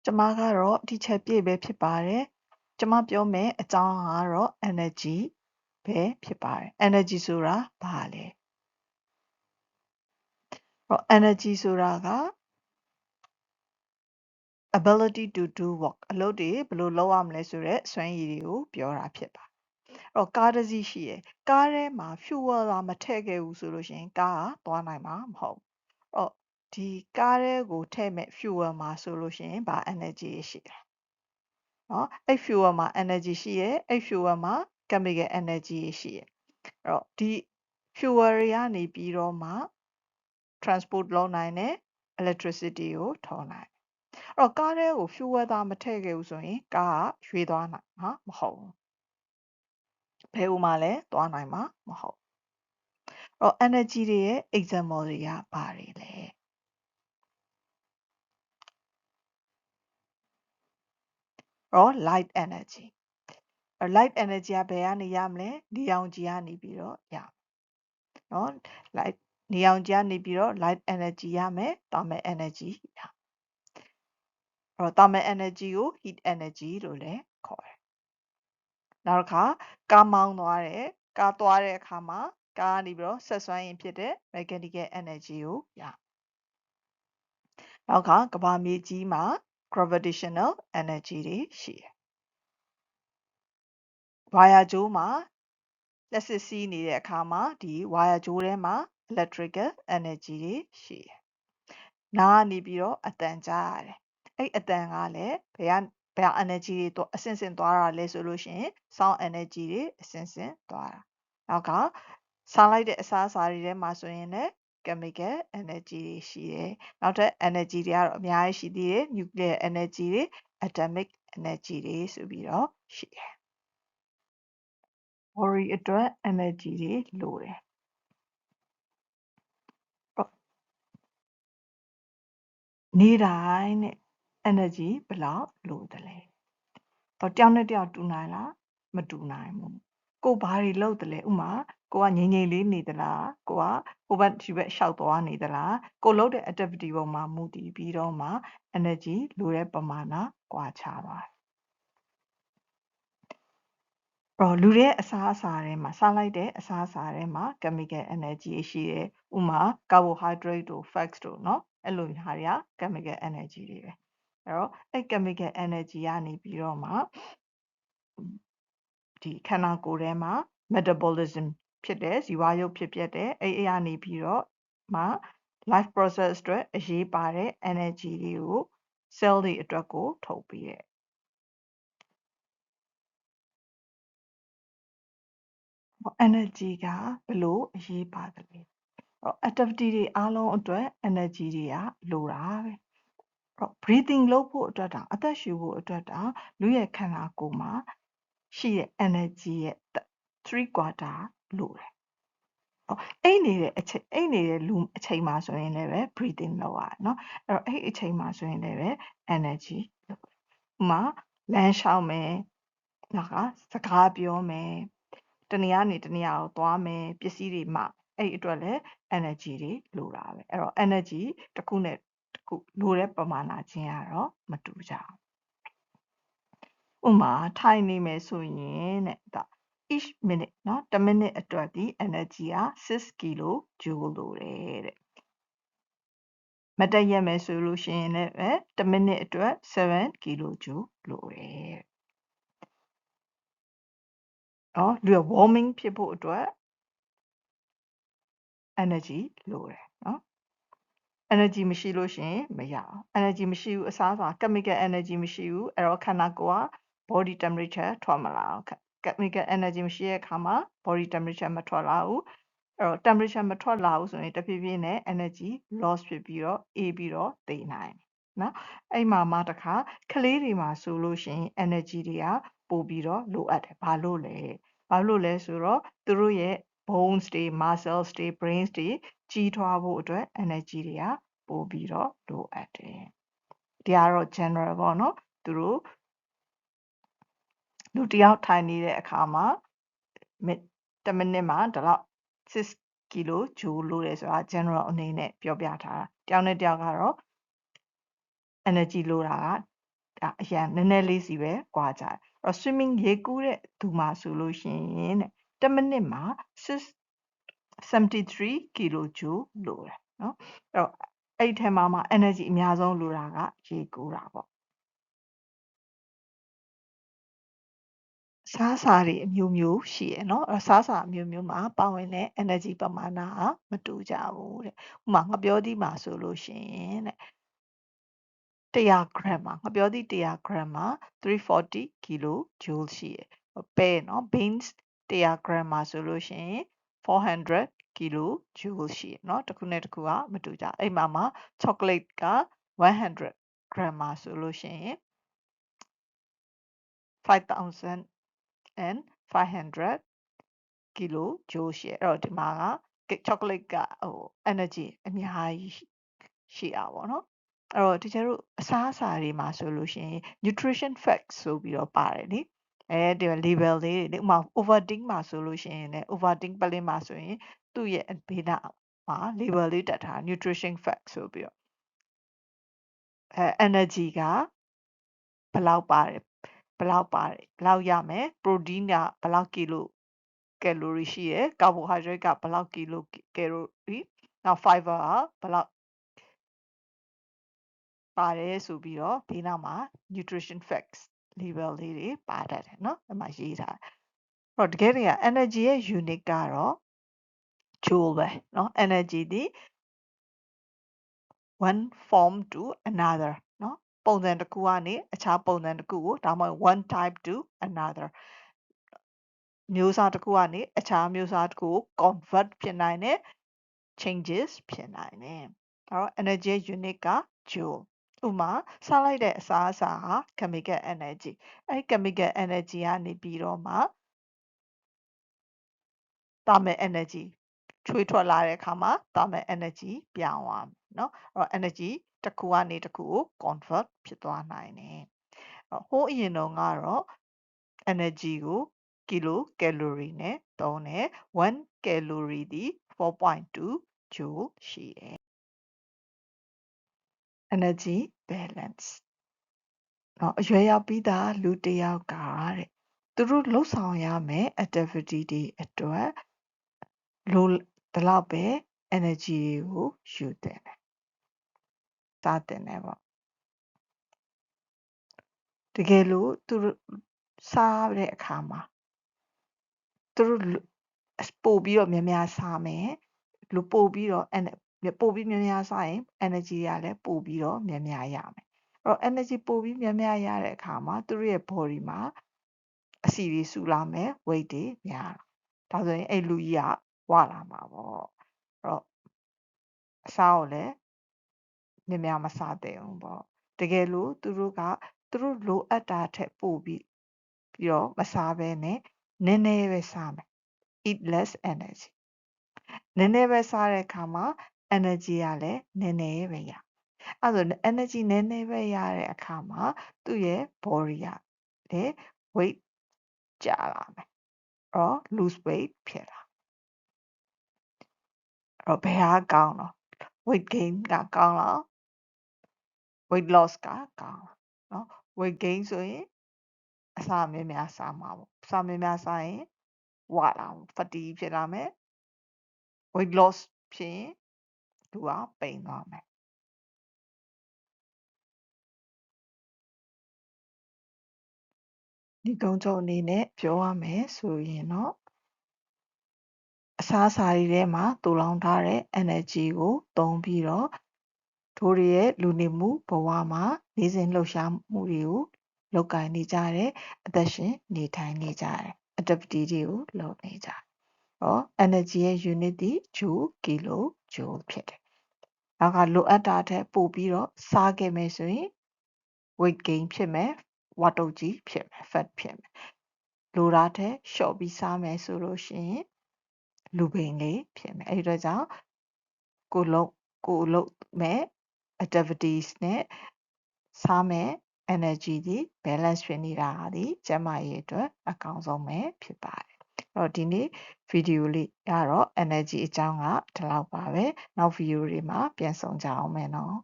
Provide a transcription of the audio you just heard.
Chama garo di chepi be phipare. Chama pyo me achang garo energy be phipare. Energy sura bale. Energy sura ga ability to do work. အလုပ်တွေဘယ်လိုလုပ်ရမလဲဆိုတဲ့စွမ်းရည်တွေကိုပြောတာဖြစ်ပါကားတစ်စီးရှိရယ်ကားထဲမှာ fuel လာမထည့်ခဲ့ဘူးဆိုလို့ရှိရင်ကားကသွားနိုင်မှာမဟုတ်ဒီကားထဲကိုထည့်မဲ့ fuel မှာဆိုလို့ရှိရင်ဘာ energy ရှိလဲအဲ့ fuel မှာ energy ရှိရယ်အဲ့ fuel မှာ chemical energy ရှိရယ်ဒီ fuel တွေကနေပြီးတော့မှ transport လုပ်နိုင်တယ် electricity ကိုထုတ်နိုင်ကားထဲကို fuel သားမထည့်ခဲ့ဘူးဆိုရင်ကားကရွေ့သွားနိုင်မှာမဟုတ်ဘူးဘယ်ဥမှာလဲသွားနိုင်မှာမဟုတ်energy တွေရဲ့ example တွေကဘာတွေလဲ light energy light energy ကဘယ်ကနေရမလဲနေရောင်ခြည်ကနေပြီးတော့ရlight နေရောင်ခြည်ကနေပြီးတော့ light energy ရမယ် thermal energy ရthermal energy ကို heat energy လို့လည်းခေါ်တယ်နောက်တစ်ခါကားမောင်းသွားတယ်ကားသွားတဲ့အခါမှာကားကနေပြီးတော့ဆက်စွမ်းရင်ဖြစ်တဲ့ mechanical energy ကိုရနောက်ကကမ္ဘာမြေကြီးမှာ gravitational energy တွေရှိတယ်ဝါယာကြိုးမှာလက်စစ်စီးနေတဲ့အခါမှာဒီဝါယာကြိုးထဲမှာ electrical energy တွေရှိတယ်နားကနေပြီးတော့အတန်ကြားရတယ်အဲ့အတန်ကလည်းဘယ် energy တွေတော့အဆင့်ဆင့်သွားတာလဲဆိုလို့ရှိရင် sound energy တွေအဆင့်ဆင့်သွားတာနောက်ကစားလိုက်တဲ့အစားအစာတွေထဲမှာဆိုရင်လည်း chemical energy တွေရှိတယ်နောက်ထပ် energy တွေကတော့အများကြီးရှိသေးတယ် nuclear energy တွေ atomic energy တွေဆိုပြီးတော့ရှိတယ် body အတွက် energy တွေလိုတယ်နေ့တိုင်းနဲ့ energy ဘယ်လောက်လိုတယ်လဲတယောက်နဲ့တယောက်တူနိုင်လားမတူနိုင်ဘူးကိုဘာတွေလုပ်တယ်လဲဥမာကိုကငြိမ်ငြိမ်လေးနေသလားကိုကဟိုဘက်ဒီဘက်ရှောက်သွားနေသလားကိုလုပ်တဲ့ activity ပေါ်မှာမူတည်ပြီးတော့မှ energy လိုတဲ့ပမာဏကွာခြားပါတယ်လူတဲ့အစားအစာထဲမှာစားလိုက်တဲ့အစားအစာထဲမှာ chemical energy ရှိတယ်ဥမာ carbohydrate တို့ fats တို့เนาะအဲ့လိုဟာတွေက chemical energy တွေပဲအဲ့တော့အဲ့ chemical energy ကနေပြီးတော့မှဒီခန္ဓာကိုယ်ထဲမှာ metabolism ဖြစ်တယ်ဇီဝရုပ်ဖြစ်ပျက်တယ်အဲ့အရာနေပြီးတော့မှ life process အတွက်အရေးပါတဲ့ energy တွေကို cell တွေအတွက်ကိုထုတ်ပေးတယ်energy ကဘယ်လိုအရေးပါတယ်လဲactivity တွေအားလုံးအတွက် energy တွေကလိုတာပဲbreathing လုပ်ဖို့အတွက်တောင်အသက်ရှူဖို့အတွက်တောင်လူရဲ့ခန္ဓာကိုယ်မှာရှိတဲ့ energy ရဲ့3 quarter လိုတယ်အိတ်နေတဲ့လူအချိန်မှာဆိုရင်လည်းပဲ breathing လုပ်ရတယ်เนาะအဲ့တော့အဲ့အချိန်မှာဆိုရင်လည်းပဲ energy လိုတယ်ဥမာလမ်းလျှောက်မယ်နောက်ကစကားပြောမယ်တနေရာနေတနေရာကိုသွားမယ်ပစ္စည်းတွေမှအဲ့အတွက်လည်း energy တွေလိုတာပဲအဲ့တော့ energy တစ်ခုနဲ့တစ်ခုလိုတဲ့ပမာဏချင်းကတော့မတူကြဘူးဥမာထိုင်နေမယ်ဆိုရင်တဲ့ each minute เนาะ1 minute အတွက်ဒီ energy က6 kilojoule လိုတယ်တဲ့မတက်ရက်မယ်ဆိုလို့ရှိရင်လည်း1 minute အတွက်7 kilojoule လိုတယ်လူ warming ဖြစ်ဖို့အတွက် energy လိုတယ်เนาะ energy မရှိလို့ရှိရင်မရအောင် energy မရှိဘူးအစားအစာ chemical energy မရှိဘူးအဲ့တော့ခန္ဓာကိုယ်က body temperature ထွက်မလာအောင် chemical energy မရှိတဲ့အခါမှာ body temperature မထွက်လာဘူးအဲ့တော့ temperature မထွက်လာဘူးဆိုရင်တဖြည်းဖြည်းနဲ့ energy loss ဖြစ်ပြီးတော့အေးပြီးတော့သေနိုင်တယ်နော်အဲ့မှာမှတခါကလေးတွေမှာဆိုလို့ရှိရင် energy တွေကပိုပြီးတော့လိုအပ်တယ်ဘာလို့လဲဆိုတော့သူတို့ရဲ့ bones တွေ muscles တွေ brains တွေကြီးထွားဖို့အတွက် energy တွေကပိုပြီးတော့လိုအပ်တယ်ဒီကတော့ general ပေါ့နော်သူတို့လူတစ်ယောက်ထိုင်နေတဲ့အခါမှာ1 minute မှာဒီလောက်6 kilojoule လို့တယ်ဆိုတာ general အနေနဲ့ပြောပြထားတာတယောက်နဲ့တယောက်ကတော့ energy လိုတာက အရင်နည်းနည်းလေးစီပဲကွာကြတယ်အဲ့တော့ swimming ရေကူးတဲ့သူမှာဆိုလို့ရှိရင်တဲ့10 မိနစ်မှာ73 kilojoule လိုတယ်နော်အဲ့ထဲမှာ energy အများဆုံးလိုတာကရေကူးတာပေါ့စားစာတွေအမျိုးမျိုးရှိရယ်နော်စားစာအမျိုးမျိုးမှာပါဝင်တဲ့ energy ပမာဏကမတူကြဘူးတဲ့ဥပမာငပြောသီးမှာဆိုလို့ရှိရင်တဲ့100 gram မှာငပြောသီး100 gram မှာ340 kilojoule ရှိရယ်ပဲနော် beans 100 gram မှာဆိုလို့ရှိရင်400 kilojoule ရှိရယ်နော်တစ်ခုနဲ့တစ်ခုကမတူကြအဲ့မှာ chocolate က100 gram မှာဆိုလို့ရှိရင်5500 kilojoule ရှိရယ်အဲ့တော့ဒီမှာက chocolate ကenergy အများကြီးရှိတာပေါ့နော်အဲ့တော့တကယ်လို့အစားအစာတွေမှာဆိုလို့ရှိရင် nutrition facts ဆိုပြီးတော့ပါတယ်လေဒီ label လေးတွေလေဥပမာ Ovaltine မှာဆိုလို့ရှိရင်လည်း Ovaltine ပလင်းမှာဆိုရင်သူ့ရဲ့ဘေးနားမှာ label လေးတက်ထား nutrition facts ဆိုပြီးတော့energy ကဘယ်လောက်ပါတယ်ဘယ်လောက်ရမယ် protein ကဘယ်လောက်ကီလိုကယ်လိုရီရှိရယ် carbohydrate ကဘယ်လောက်ကီလိုကယ်လိုရီနောက် fiber ကဘယ်လောက်ပါတယ်ဆိုပြီးတော့ဒီနောက်မှာ nutrition facts label လေးတွေပါတတ်တယ်เนาะအဲ့မှာရေးထားတယ်အဲ့တော့တကယ်တည်းက energy ရဲ့ unit ကတော့ joule ပဲเนาะ energy ဒီ one form to another เนาะပုံစံတစ်ခုကနေအခြားပုံစံတစ်ခုကိုဒါမှမဟုတ် one type to another မျိုးစားတစ်ခုကနေအခြားမျိုးစားတစ်ခုကို convert ဖြစ်နိုင်တယ် changes ဖြစ်နိုင်တယ်အဲ့တော့ energy unit က joule ဥပမာစားလိုက်တဲ့အစားအစာဟာ chemical energy အဲ့ chemical energy ကနေပြီးတော့မှ thermal energy ချွေးထွက်လာတဲ့အခါမှာ thermal energy ပြောင်းသွားမယ်เนาะအဲ့တော့ energy တစ်ခုကနေတစ်ခုကို convert ဖြစ်သွားနိုင်တယ်ဟိုးအရင်တုန်းကတော့ energy ကို kilocalorie နဲ့သုံးတယ်1 calorie ဒီ 4.2 joule ရှိတယ် energy balance အရွယ်ရောက်ပြီးသားလူတစ်ယောက်ကတဲ့သူတို့လှုပ်ဆောင်ရမယ် activity တွေအတွက်လိုဒီလောက်ပဲ energy ကိုယူတင်တယ်စားတင်တယ်ပေါ့တကယ်လို့သူတို့စားတဲ့အခါမှာသူတို့ပို့ပြီးတော့များများစားမယ်လူပို့ပြီးတော့ပို့ပြီးများများစားရင် energy ကလည်းပို့ပြီးတော့များများရမယ်အဲ့တော့ energy ပို့ပြီးများများရတဲ့အခါမှာသူတို့ရဲ့ body မှာအဆီတွေစုလာမယ် weight တွေများလာဒါဆိုရင်အဲ့လူကြီးကဝလာမှာပေါ့အဲ့တော့အစားကိုလည်းများများမစားသင့်ဘူးပေါ့တကယ်လို့သူတို့လိုအပ်တာထက်ပိုပြီးတော့မစားဘဲနဲ့နည်းနည်းပဲစားမယ် eat less energy နည်းနည်းပဲစားတဲ့အခါမှာ energy ကလည်းနည်းနည်းပဲရအဲ့ဆို energy နည်းနည်းပဲရတဲ့အခါမှာသူ့ရဲ့ body ကလည်း weight ကျလာမယ်အဲ့တော့ lose weight ဖြစ်လာအဲ့တော့ဘယ်ဟာကောင်းတော့ weight gain ကကောင်းလား weight loss ကကောင်းလားเนาะ weight gain ဆိုရင်အစာများများစားမှာပေါ့အစာများများစားရင်ဝလာမယ် fatigue ဖြစ်လာမယ် weight loss ဖြစ်ရင်သူကပိန်သွားမယ်ဒီကုန်းချုပ်အနေနဲ့ပြောရမယ်ဆိုရင်တော့အစားအစာတွေထဲမှာတူလောင်ထားတဲ့ energy ကိုသုံးပြီးတော့တို့ရဲ့လူနေမှုဘဝမှာနေစဉ်လှုပ်ရှားမှုတွေကိုလုပ်ကိုင်နေကြတယ်အသက်ရှင်နေထိုင်နေကြတယ် activity တွေကိုလုပ်နေကြတယ်ဟော energy ရဲ့ unit ဒီ joule kilo joule ဖြစ်တယ်နောက်ကလိုအပ်တာထက်ပိုပြီးတော့စားခဲ့မယ်ဆိုရင် weight gain ဖြစ်မယ်ဝါတုတ်ကြီးဖြစ်မယ် fat ဖြစ်မယ်လိုတာထက်လျှော့ပြီးစားမယ်ဆိုလို့ရှိရင်လူပိန်လေးဖြစ်မယ်အဲ့ဒီတော့ကြောင့်ကိုလုပ်မဲ့ activities နဲ့စားမဲ့ energy ဒီ balance ဖြစ်နေတာဒီကျန်းမာရေးအတွက်အကောင်းဆုံးပဲဖြစ်ပါတယ်အဲ့တော့ဒီနေ့ဗီဒီယိုလေးကတော့ energy အကြောင်းကဒီလောက်ပါပဲနောက်ဗီဒီယိုတွေမှာပြန်ဆောင်ကြအောင်မယ်နော်